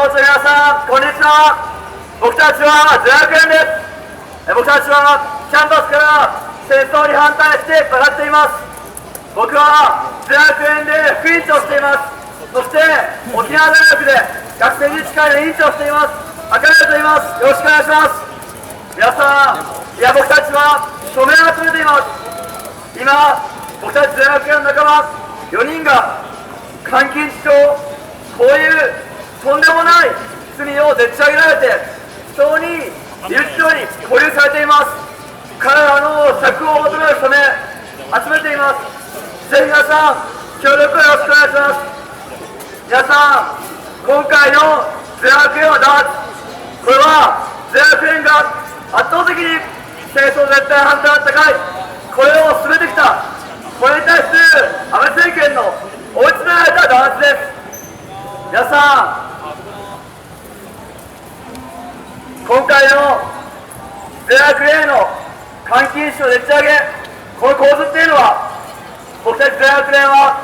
皆さん、こんにちは。僕たちはゼラクエンです。僕たちはキャンパスから戦争に反対して戦っています。僕はゼラクエンで副委員長をしています。そして沖縄大学で学生自治会の委員長をしています赤嶺と言います。よろしくお願いします。皆さん、僕たちは署名を集めています。今、僕たちゼラクエンの仲間4人が監禁地上、こういうとんでもない罪をでっち上げられて人に留置所に保留されています。彼らの釈放を求める署名集めています。ぜひ皆さん協力をよろしくお願いします。皆さん、今回のゼラクエンの弾圧、これはゼラクエンが圧倒的に戦争絶対反対が高い、これを進めてきた、これに対する安倍政権の追い詰められた弾圧です。皆さん、今回のゼラクエンの監禁死をでっち上げ、この構図っていうのは、僕たちゼラクエンは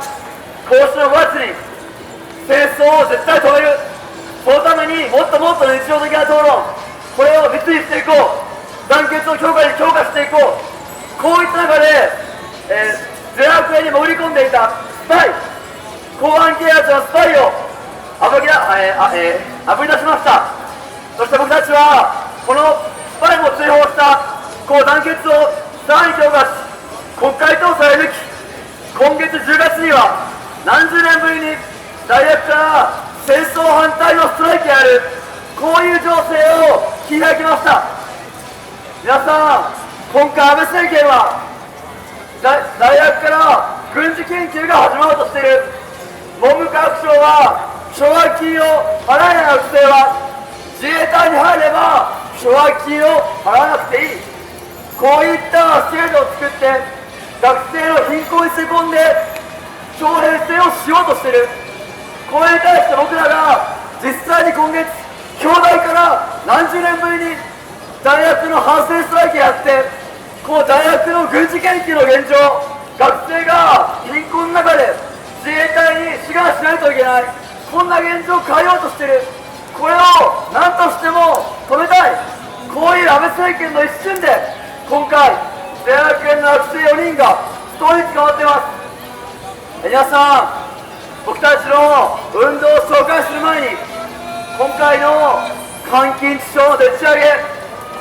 今年の5月に戦争を絶対止める、そのためにもっともっと日常的な討論、これを密にしていこう、団結を強化していこう、こういった中で、ゼラクエンに潜り込んでいたスパイ、公安警察のスパイをあぶり出しました。そして僕たちはこのスパイも追放した団結をさらに強化し、国会答されるべき今月10月には何十年ぶりに大学から戦争反対のストライキやる、こういう情勢を切り開きました。皆さん、今回安倍政権は大学から軍事研究が始まろうとしている。文部科学省は奨学金を払えない学生は自衛隊に入れば奨学金を払わなくていい、こういった制度を作って学生の貧困に吸い込んで徴兵制をしようとしている。これに対して僕らが実際に今月京大から何十年ぶりに大学の反戦ストライキやって、大学の軍事研究の現状、学生が貧困の中で自衛隊に志願しないといけない、こんな現状を変えようとしている。これを何としても止めたい、こういう安倍政権の一瞬で今回ゼラクエンの学生4人がストーリー捕まっています。皆さん、僕たちの運動を紹介する前に今回の監禁致傷のでっち上げ、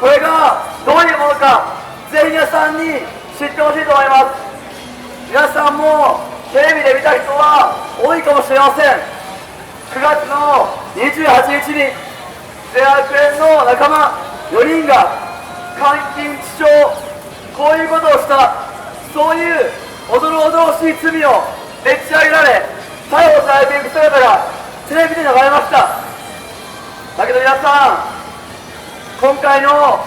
これがどういうものかぜひ皆さんに知ってほしいと思います。皆さんもテレビで見た人は多いかもしれません。9月の28日にゼラクエンの仲間4人が監禁致傷、こういうことをした、そういうおどろおどろしい罪をでっち上げられ逮捕されていく姿がテレビで流れました。だけど皆さん、今回の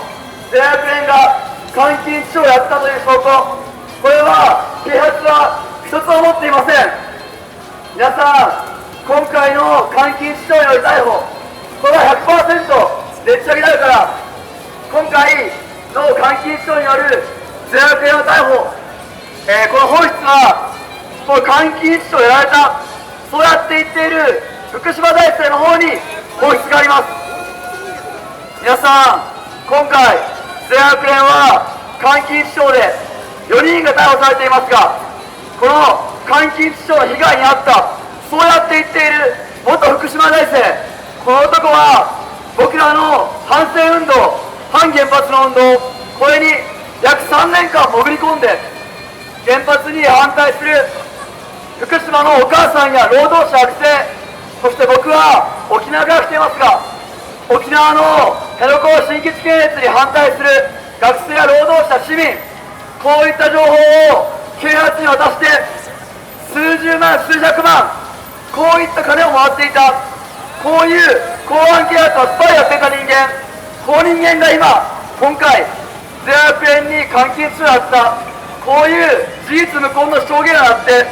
ゼラクエンが監禁致傷をやったという証拠、これは警察は一つも持っていません。皆さん、今回の監禁致傷による逮捕、これは 100% でっち上げになるから、今回の監禁致傷によるゼラクエンの逮捕、この本質はこの監禁致傷をやられた、そうやって言っている福島大生の方に本質があります。皆さん、今回ゼラクエンは監禁致傷で4人が逮捕されていますが、この監禁致傷の被害に遭った、そうやって言っている元福島大生、この男は僕らの反戦運動、反原発の運動、これに約3年間潜り込んで原発に反対する福島のお母さんや労働者学生、そして僕は沖縄から来ていますが、沖縄の辺野古新基地建設に反対する学生や労働者、市民、こういった情報を警察に渡して数十万、数百万、こういった金を回っていた、こういう公安警察のスパイをやっていた人間、この人間が今回ゼラクエンに監禁するあった、こういう事実無根の証言があって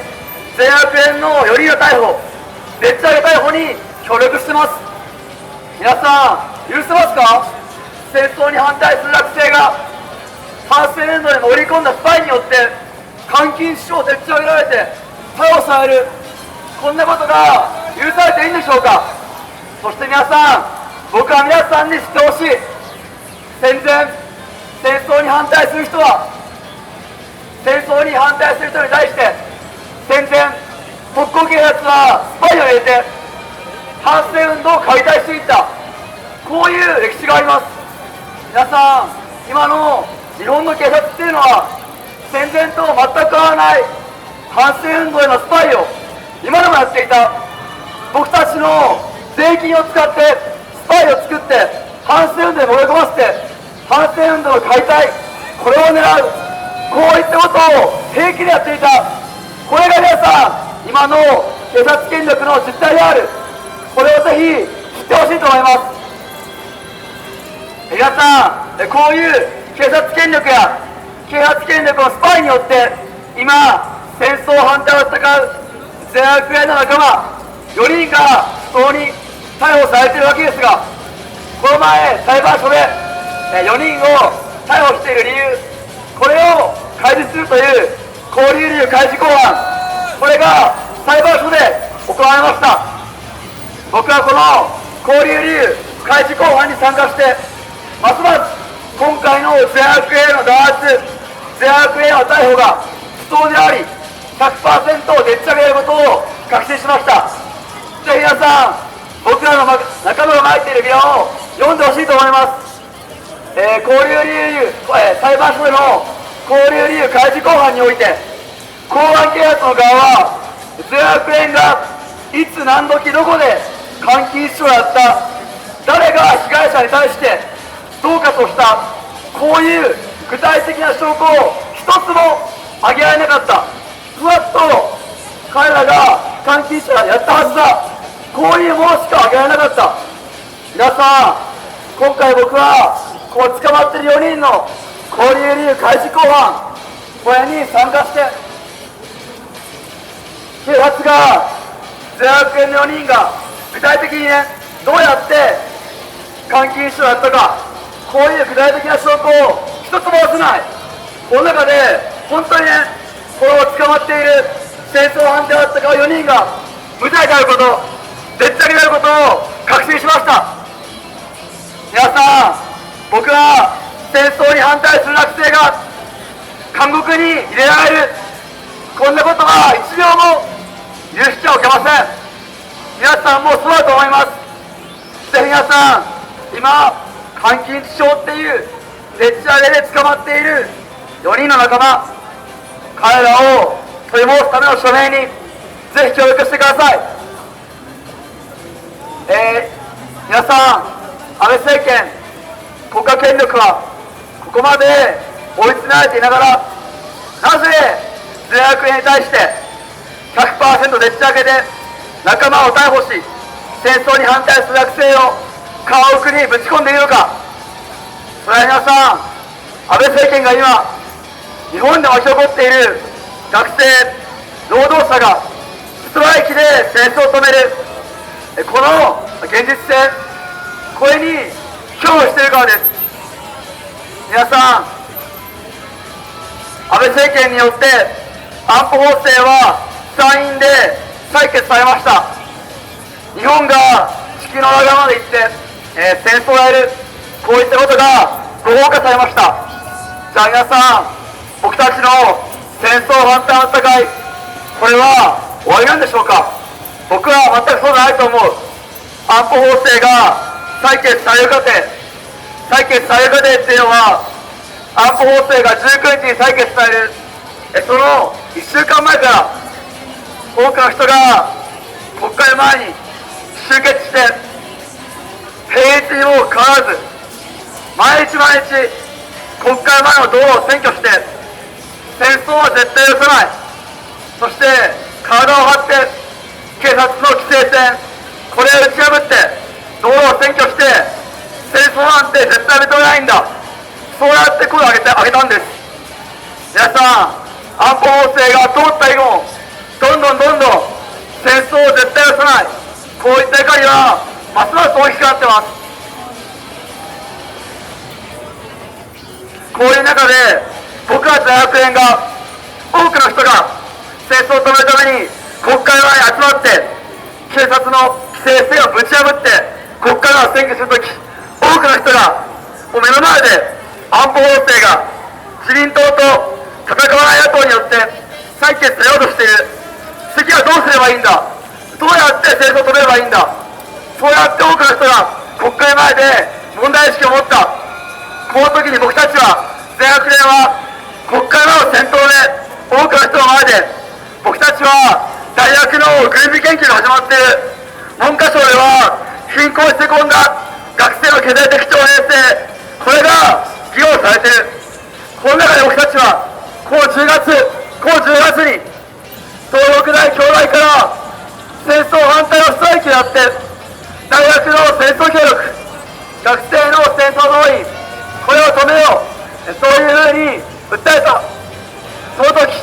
ゼラクエンの4人の逮捕、でっち上げ逮捕に協力してます。皆さん、許せますか？戦争に反対する学生が反戦運動に潜り込んだスパイによって監禁致傷をでっち上げられて逮捕される、こんなことが許されていいんでしょうか。そして皆さん、僕は皆さんに知ってほしい。戦争に反対する人は、戦争に反対する人に対して、戦前、特攻警察はスパイを入れて、反戦運動を解体していった。こういう歴史があります。皆さん、今の日本の警察っていうのは、戦前と全く変わらない反戦運動へのスパイを今でもやっていた。僕たちの税金を使ってスパイを作って反戦運動に盛り込ませて反戦運動の解体、これを狙う、こういったことを平気でやっていた。これが皆さん、今の警察権力の実態である。これをぜひ知ってほしいと思います。皆さん、こういう警察権力や警察権力のスパイによって今戦争反対を戦うゼアウクライナの仲間4人が不当に逮捕されているわけですが、この前裁判所で4人を逮捕している理由、これを開示するという勾留理由開示公判、これが裁判所で行われました。僕はこの勾留理由開示公判に参加して、ますます今回のゼアウクへの弾圧、ゼアウクへの逮捕が不当であり 100% でっち上げることを確信しました。ぜひ皆さん、僕らの仲間が書いている議論を読んでほしいと思います。勾留理由、裁判所での勾留理由開示公判において、公安警察の側はゼアウク連がいつ何時どこで監禁使用をやった、誰が被害者に対してどうかとした、こういう具体的な証拠を一つも挙げられなかった。ふわっと彼らが監禁者やったはずだ、こういうものしか挙げられなかった。皆さん、今回僕はこう捕まっている4人の勾留理由開示公判、これに参加して、警察がゼアウク連の4人が具体的にね、どうやって監禁使用をやったか、こういう具体的な証拠を一つも出せない。この中で本当にね、この捕まっている戦争反対を戦う4人が無罪であること、絶対であることを確信しました。皆さん、僕は戦争に反対する学生が監獄に入れられる、こんなことは1秒も許しておけません。皆さんもそうだと思います。ぜひ皆さん、今監禁致傷っていうでっち上げで捕まっている4人の仲間、彼らを取り戻すための署名にぜひ協力してください。皆さん、安倍政権、国家権力はここまで追い詰められていながら、なぜゼアウク連に対して 100% でっち上げで仲間を逮捕し、戦争に反対する学生を家屋にぶち込んでいるのか。それは皆さん、安倍政権が今日本で巻き起こっている学生労働者がストライキで戦争を止める、この現実性、これに恐怖しているからです。皆さん、安倍政権によって安保法制は参院で採決されました。日本が地球の裏側まで行って、戦争をやる、こういったことが合法化されました。じゃあ皆さん、僕たちの戦争反対の戦い、これは終わりなんでしょうか。僕は全くそうじゃないと思う。安保法制が採決される過程っていうのは、安保法制が19日に採決される、その1週間前から多くの人が国会前に集結して、平日にもかかわらず毎日国会前の道路を占拠して、戦争は絶対許さない、そして体を張って警察の規制線、これを打ち破って道路を占拠して、戦争なんて絶対認めないんだ、そうやって声を上げたんです。皆さん、安保法制が通った以後、どんどん戦争を絶対許さない、こういった怒りはますます大きくなってます。こういう中で僕たち大学連が、多くの人が戦争を止めるために国会前に集まって、警察の規制線をぶち破って占拠するとき、多くの人がもう目の前で安保法制が自民党と戦わない野党によって採決されようとしている。次はどうすればいいんだ、どうやって戦争を止めればいいんだ、そうやって多くの人が国会前で問題意識を持った。この時に僕たちは、全学連は国会前を先頭で多くの人の前で、僕たちは大学の軍事研究が始まっている。文科省では貧困に捨て込んだ学生の経済的徴兵制、これが議論されている。この中で僕たちはこの10月に東北大兄弟から戦争反対のストライキがあって、大学の戦争協力、学生の戦争動員、これを止めよう、そういうふうに訴えた。その時、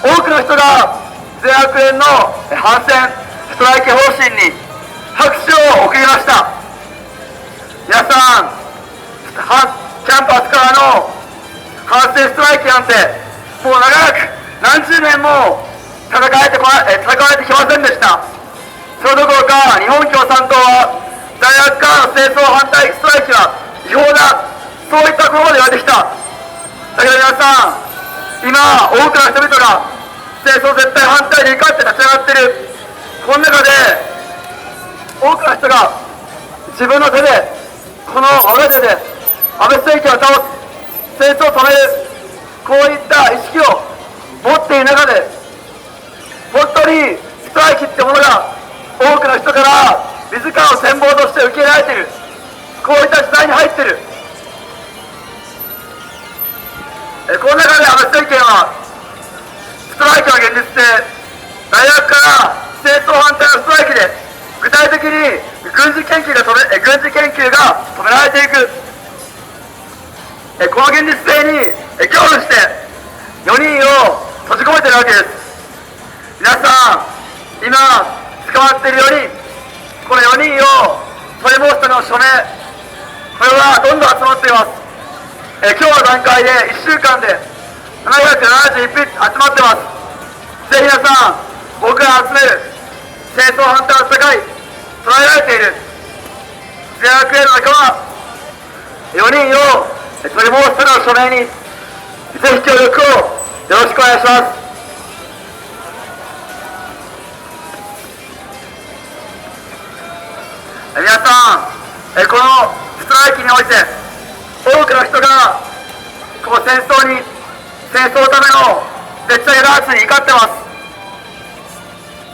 多くの人が全学連の反戦ストライキ方針に拍手を送りました。皆さん、キャンパスからの反戦ストライキなんて、もう長く何十年も戦われてきませんでした。それどころか、日本共産党は大学からの戦争反対ストライキは違法だ、そういったことまで言われてきた。だけど皆さん、今多くの人々が戦争絶対反対で怒って立ち上がっている。この中で多くの人が自分の手で、この我が手で安倍政権を倒す、戦争を止める、こういった意識を持っている中で、本当にストライキってものが多くの人から自らを戦争として受け入れられている、こういった時代に入っている。この中で安倍政権はストライキの現実で、大学から戦争反対のストライキで具体的に軍事研究が止められていく。この現実性に恐怖して4人を閉じ込めているわけです。皆さん、今捕まっている4人、この4人を取り戻すための署名、これはどんどん集まっています。今日の段階で1週間で771筆集まってます。ぜひ皆さん、僕が集める戦争反対の戦い、捉えられている全学連の仲間4人を取り戻すための署名に、ぜひ協力をよろしくお願いします。皆さん、このストライキにおいて多くの人がこの戦争のためのでっち上げ弾圧に怒ってます。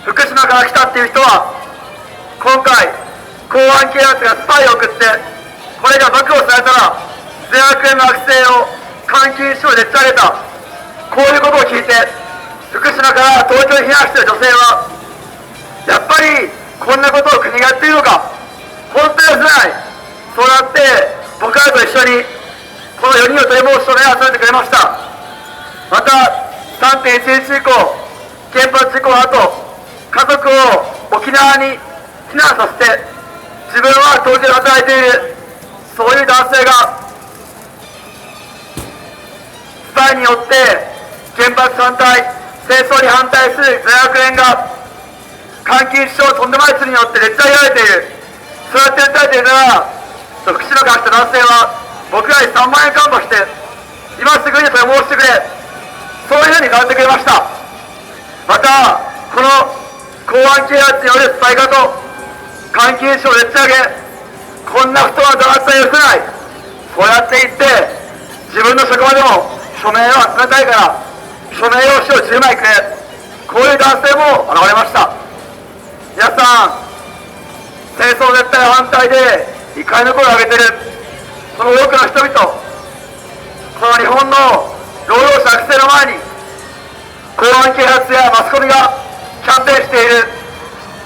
福島から来たっていう人は、今回公安警察がスパイを送って、これが暴露されたら全学連の学生を監禁しろでっち上げた、こういうことを聞いて福島から東京に避難している女性は、やっぱりこんなことを国がやっているのか、本当に許せない。そうやって僕らと一緒にこの4人を取り戻す署名を集めてくれました。また 3.11 以降、原発事故の後、家族を沖縄に避難させて、自分は東京で働いている、そういう男性がスパイによって原発反対、戦争に反対する全学連が監禁しようとんでもない罪によってでっち上げられている。そうやって訴えているなら、福島から来た男性は僕らに3万円還付して、今すぐにそれを申してくれ、そういうふうに変わってくれました。また、この公安警察によるスパイ化と監禁者をでっち上げ、こんな不当な弾圧は許せない、そうやって言って、自分の職場でも署名を集めたいから、署名用紙を10枚くれ、こういう男性も現れました。皆さん、戦争絶対反対で怒りの声を上げている、その多くの人々、この日本の労働者学生の前に、公安警察やマスコミがキャンペーンしている、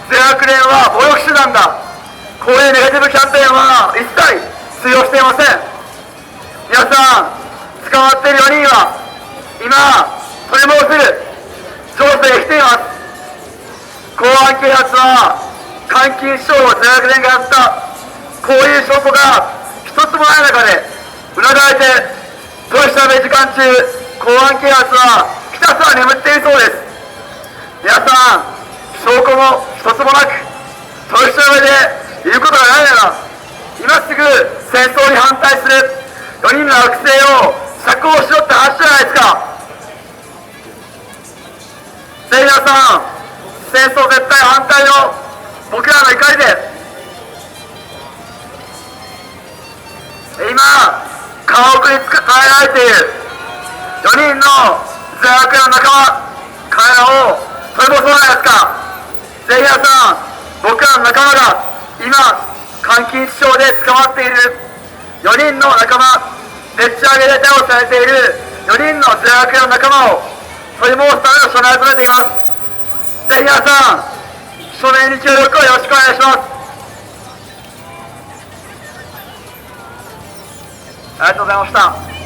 全学連は暴力手段だ、こういうネガティブキャンペーンは一切通用していません。皆さん、捕まっている4人は、今、取り戻せる情勢が来ています。公安警察は、監禁指導を全学連がやった、こういう証拠が一つもない中で、裏返って、取り調べ時間中、公安警察はひたすら眠っているそうです。皆さん、証拠も一つもなく、取り調べで言うことがないなら、今すぐ戦争に反対する4人の学生を釈放しろって話じゃないですか。ぜひ皆さん、戦争絶対反対の僕らの怒りで、今、家屋に捕らえられている4人の罪悪の仲間、彼らを取り戻そうじゃないですか。ぜひ皆さん、僕らの仲間が今、監禁致傷で捕まっている4人の仲間、でっち上げで逮捕されている4人の罪悪の仲間を取り戻すための署名を集めています。ぜひ皆さん、署名に協力をよろしくお願いします。ありがとうございました。